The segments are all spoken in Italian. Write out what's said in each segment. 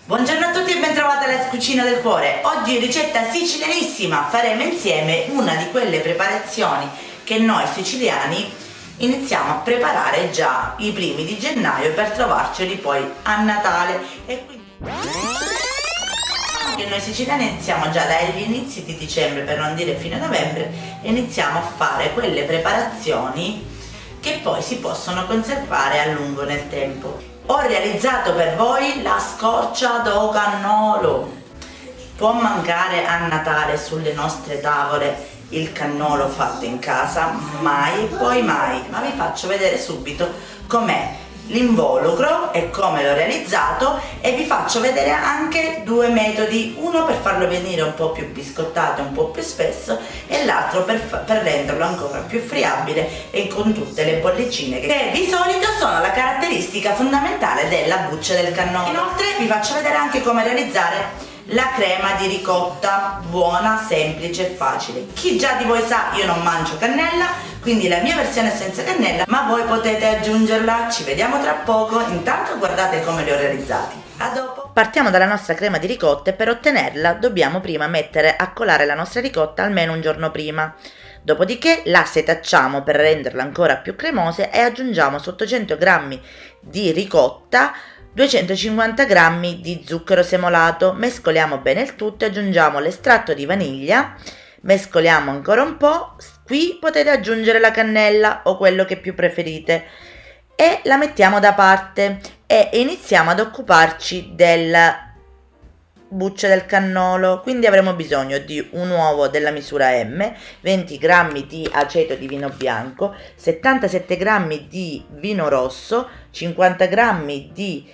Buongiorno a tutti e bentrovati alla Cucina del Cuore. Oggi ricetta sicilianissima, faremo insieme una di quelle preparazioni che noi siciliani iniziamo a preparare già i primi di gennaio per trovarceli poi a Natale e quindi che noi siciliani iniziamo già dagli inizi di dicembre, per non dire fine novembre, iniziamo a fare quelle preparazioni che poi si possono conservare a lungo nel tempo. Ho realizzato per voi la scorcia do cannolo. Può mancare a Natale sulle nostre tavole il cannolo fatto in casa? Mai e poi mai, ma vi faccio vedere subito com'è l'involucro e come l'ho realizzato e vi faccio vedere anche due metodi, uno per farlo venire un po' più biscottato, un po' più spesso, e l'altro per renderlo ancora più friabile e con tutte le bollicine che di solito sono la caratteristica fondamentale della buccia del cannolo. Inoltre vi faccio vedere anche come realizzare la crema di ricotta, buona, semplice e facile. Chi già di voi sa, io non mangio cannella, quindi la mia versione è senza cannella, ma voi potete aggiungerla. Ci vediamo tra poco, intanto guardate come li ho realizzati. A dopo! Partiamo dalla nostra crema di ricotta e per ottenerla dobbiamo prima mettere a colare la nostra ricotta almeno un giorno prima. Dopodiché la setacciamo per renderla ancora più cremosa e aggiungiamo su 800 g di ricotta 250 g di zucchero semolato, mescoliamo bene il tutto e aggiungiamo l'estratto di vaniglia, mescoliamo ancora un po', qui potete aggiungere la cannella o quello che più preferite e la mettiamo da parte e iniziamo ad occuparci della buccia del cannolo. Quindi avremo bisogno di un uovo della misura M, 20 g di aceto di vino bianco, 77 g di vino rosso, 50 g di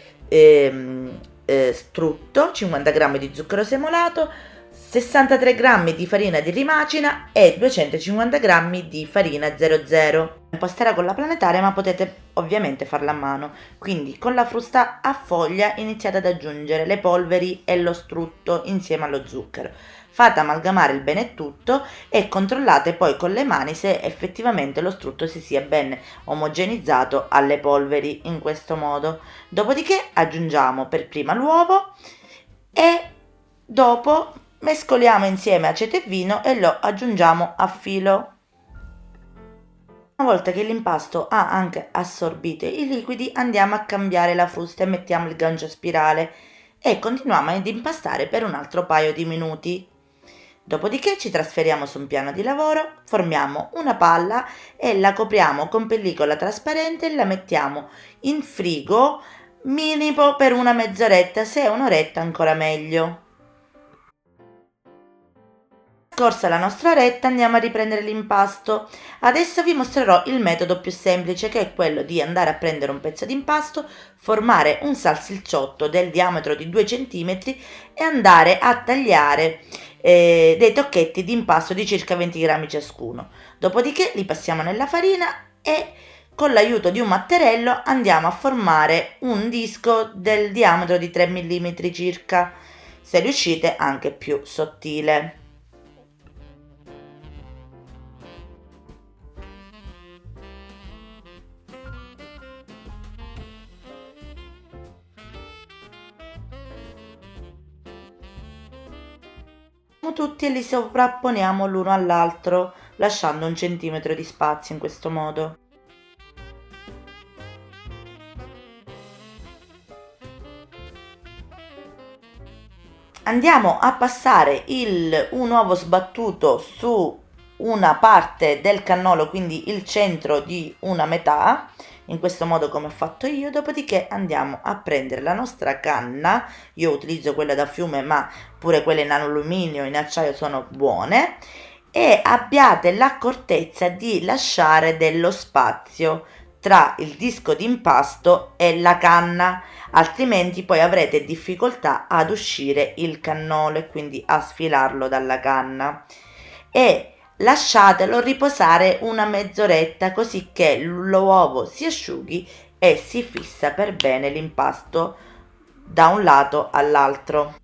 strutto, 50 g di zucchero semolato, 63 g di farina di rimacina e 250 g di farina 00. Imposterà con la planetaria, ma potete ovviamente farla a mano. Quindi con la frusta a foglia iniziate ad aggiungere le polveri e lo strutto insieme allo zucchero. Fate amalgamare il bene tutto e controllate poi con le mani se effettivamente lo strutto si sia ben omogenizzato alle polveri in questo modo. Dopodiché aggiungiamo per prima l'uovo e dopo mescoliamo insieme aceto e vino e lo aggiungiamo a filo. Una volta che l'impasto ha anche assorbito i liquidi, andiamo a cambiare la frusta e mettiamo il gancio a spirale e continuiamo ad impastare per un altro paio di minuti. Dopodiché ci trasferiamo su un piano di lavoro, formiamo una palla e la copriamo con pellicola trasparente e la mettiamo in frigo minimo per una mezz'oretta, se è un'oretta ancora meglio. Scorsa la nostra oretta andiamo a riprendere l'impasto. Adesso vi mostrerò il metodo più semplice, che è quello di andare a prendere un pezzo di impasto, formare un salsicciotto del diametro di 2 cm e andare a tagliare dei tocchetti di impasto di circa 20 g ciascuno. Dopodiché li passiamo nella farina e con l'aiuto di un matterello andiamo a formare un disco del diametro di 3 mm circa, se riuscite anche più sottile. Tutti e li sovrapponiamo l'uno all'altro, lasciando 1 centimetro di spazio in questo modo. Andiamo a passare un uovo sbattuto su una parte del cannolo, quindi il centro di una metà, in questo modo come ho fatto io. Dopodiché andiamo a prendere la nostra canna, io utilizzo quella da fiume ma pure quelle in alluminio, in acciaio sono buone, e abbiate l'accortezza di lasciare dello spazio tra il disco di impasto e la canna, altrimenti poi avrete difficoltà ad uscire il cannolo e quindi a sfilarlo dalla canna. E lasciatelo riposare una mezz'oretta così che l'uovo si asciughi e si fissa per bene l'impasto da un lato all'altro.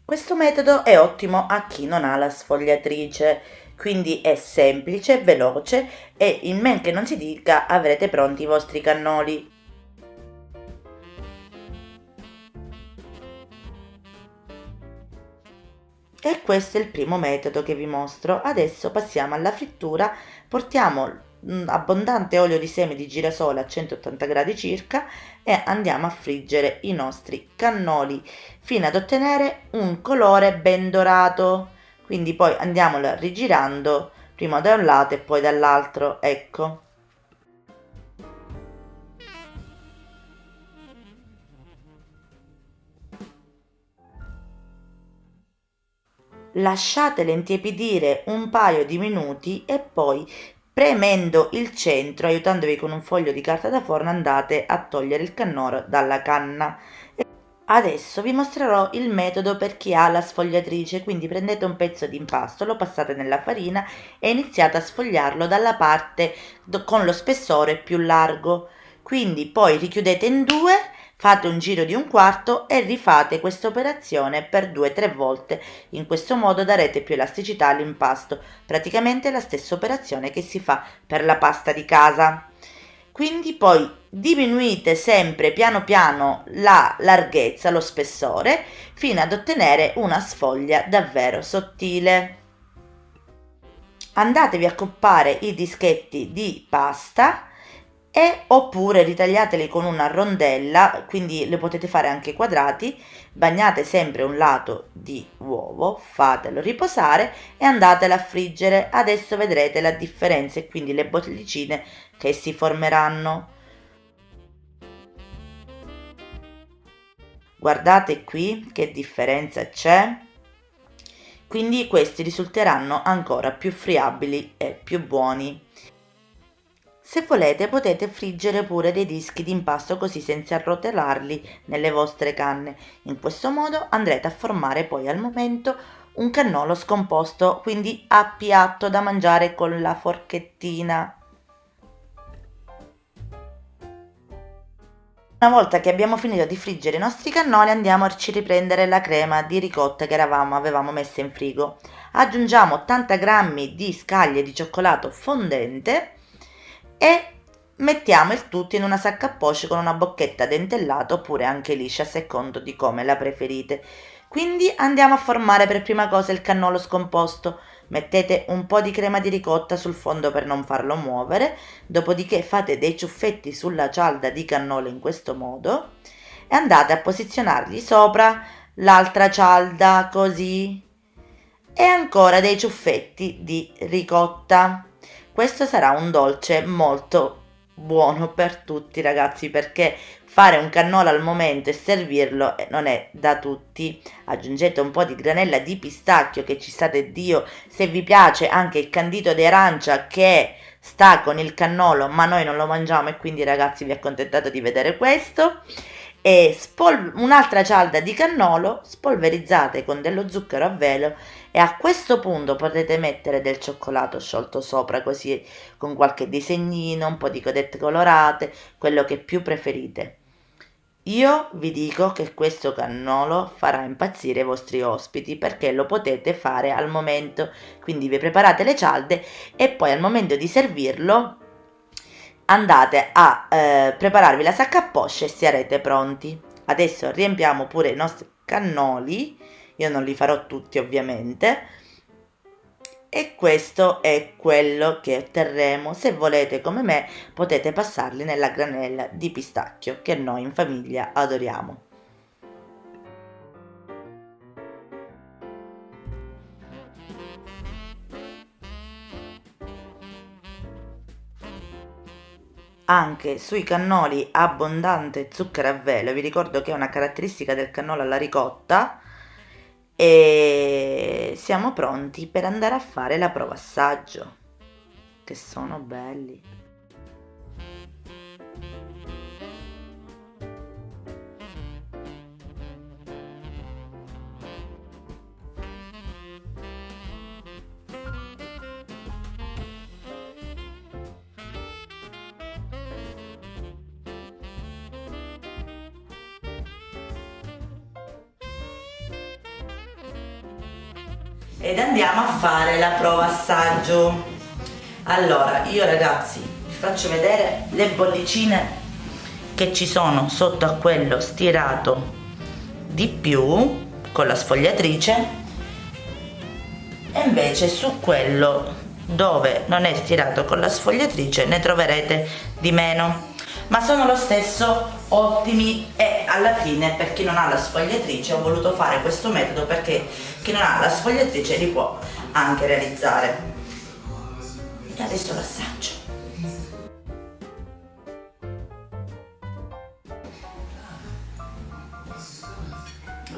Questo metodo è ottimo a chi non ha la sfogliatrice, quindi è semplice, veloce e in men che non si dica avrete pronti i vostri cannoli. E questo è il primo metodo che vi mostro. Adesso passiamo alla frittura. Portiamo abbondante olio di semi di girasole a 180 gradi circa e andiamo a friggere i nostri cannoli fino ad ottenere un colore ben dorato. Quindi poi andiamolo rigirando prima da un lato e poi dall'altro, ecco. Lasciatele intiepidire un paio di minuti e poi, premendo il centro, aiutandovi con un foglio di carta da forno, andate a togliere il cannolo dalla canna. Adesso vi mostrerò il metodo per chi ha la sfogliatrice, quindi prendete un pezzo di impasto, lo passate nella farina e iniziate a sfogliarlo dalla parte con lo spessore più largo. Quindi poi richiudete in due, fate un giro di un quarto e rifate questa operazione per 2-3 volte. In questo modo darete più elasticità all'impasto, praticamente la stessa operazione che si fa per la pasta di casa. Quindi poi diminuite sempre piano piano la larghezza, lo spessore, fino ad ottenere una sfoglia davvero sottile. Andatevi a coppare i dischetti di pasta oppure ritagliateli con una rondella, quindi le potete fare anche quadrati. Bagnate sempre un lato di uovo, fatelo riposare e andatela a friggere. Adesso vedrete la differenza e quindi le bollicine che si formeranno. Guardate qui che differenza c'è. Quindi questi risulteranno ancora più friabili e più buoni. Se volete potete friggere pure dei dischi di impasto così senza arrotolarli nelle vostre canne. In questo modo andrete a formare poi al momento un cannolo scomposto, quindi a piatto da mangiare con la forchettina. Una volta che abbiamo finito di friggere i nostri cannoli andiamo a riprendere la crema di ricotta che avevamo messa in frigo. Aggiungiamo 80 g di scaglie di cioccolato fondente e mettiamo il tutto in una sacca a poche con una bocchetta dentellata oppure anche liscia a secondo di come la preferite. Quindi andiamo a formare per prima cosa il cannolo scomposto. Mettete un po' di crema di ricotta sul fondo per non farlo muovere, dopodiché fate dei ciuffetti sulla cialda di cannolo in questo modo e andate a posizionargli sopra l'altra cialda così e ancora dei ciuffetti di ricotta. Questo sarà un dolce molto buono per tutti ragazzi, perché fare un cannolo al momento e servirlo non è da tutti. Aggiungete un po' di granella di pistacchio che ci sta de Dio, se vi piace anche il candito di arancia che sta con il cannolo, ma noi non lo mangiamo e quindi ragazzi vi accontentate di vedere questo. E un'altra cialda di cannolo spolverizzate con dello zucchero a velo e a questo punto potete mettere del cioccolato sciolto sopra così con qualche disegnino, un po' di codette colorate, quello che più preferite. Io vi dico che questo cannolo farà impazzire i vostri ospiti perché lo potete fare al momento, quindi vi preparate le cialde e poi al momento di servirlo andate a prepararvi la sacca a poche e sarete pronti. Adesso riempiamo pure i nostri cannoli, io non li farò tutti ovviamente, e questo è quello che otterremo. Se volete come me potete passarli nella granella di pistacchio che noi in famiglia adoriamo. Anche sui cannoli abbondante zucchero a velo, vi ricordo che è una caratteristica del cannolo alla ricotta, e siamo pronti per andare a fare la prova assaggio, che sono belli. Ed andiamo a fare la prova assaggio. Allora, io ragazzi vi faccio vedere le bollicine che ci sono sotto a quello stirato di più con la sfogliatrice e invece su quello dove non è stirato con la sfogliatrice ne troverete di meno, ma sono lo stesso ottimi. E alla fine, per chi non ha la sfogliatrice, ho voluto fare questo metodo perché chi non ha la sfogliatrice li può anche realizzare. E adesso l'assaggio.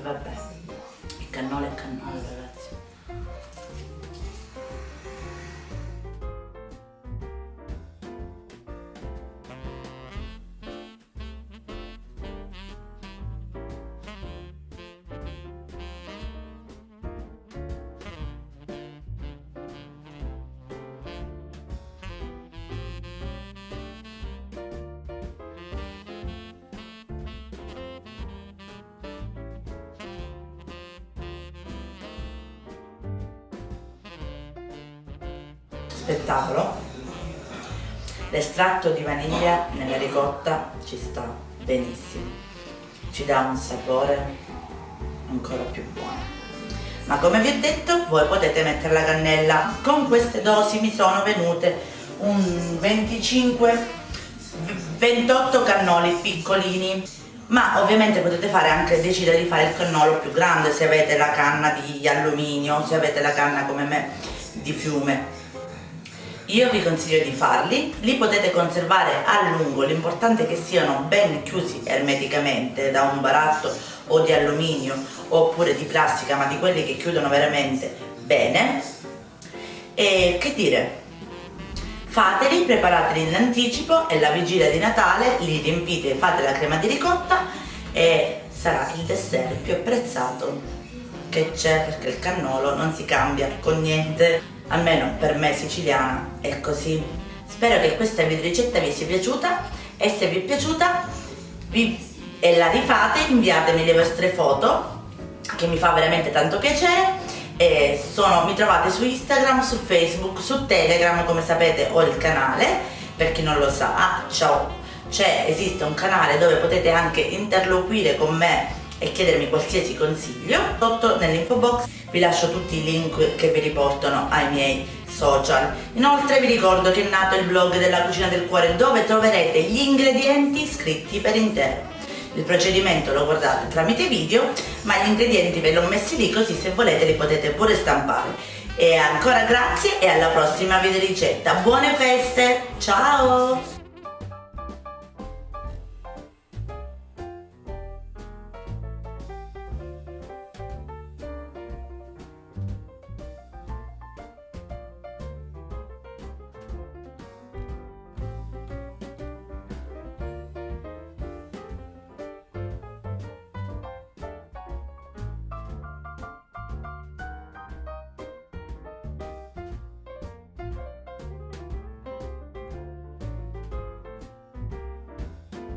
Vabbè, il cannolo è cannolo, ragazzi. Spettacolo. L'estratto di vaniglia nella ricotta ci sta benissimo, ci dà un sapore ancora più buono, ma come vi ho detto voi potete mettere la cannella. Con queste dosi mi sono venute un 25-28 cannoli piccolini, ma ovviamente potete fare anche, decidere di fare il cannolo più grande se avete la canna di alluminio, se avete la canna come me di fiume. Io vi consiglio di farli, li potete conservare a lungo, l'importante è che siano ben chiusi ermeticamente da un baratto o di alluminio oppure di plastica, ma di quelli che chiudono veramente bene. E che dire, fateli, preparateli in anticipo e la vigilia di Natale li riempite, fate la crema di ricotta e sarà il dessert più apprezzato che c'è, perché il cannolo non si cambia con niente. Almeno per me siciliana è così. Spero che questa videoricetta vi sia piaciuta e se vi è piaciuta e la rifate, inviatemi le vostre foto che mi fa veramente tanto piacere. E mi trovate su Instagram, su Facebook, su Telegram, come sapete ho il canale, per chi non lo sa, esiste un canale dove potete anche interloquire con me e chiedermi qualsiasi consiglio. Sotto nell'info box vi lascio tutti i link che vi riportano ai miei social. Inoltre vi ricordo che è nato il blog della Cucina del Cuore, dove troverete gli ingredienti scritti per intero. Il procedimento lo guardate tramite video, ma gli ingredienti ve li ho messi lì, così se volete li potete pure stampare. E ancora grazie e alla prossima videoricetta. Buone feste, ciao!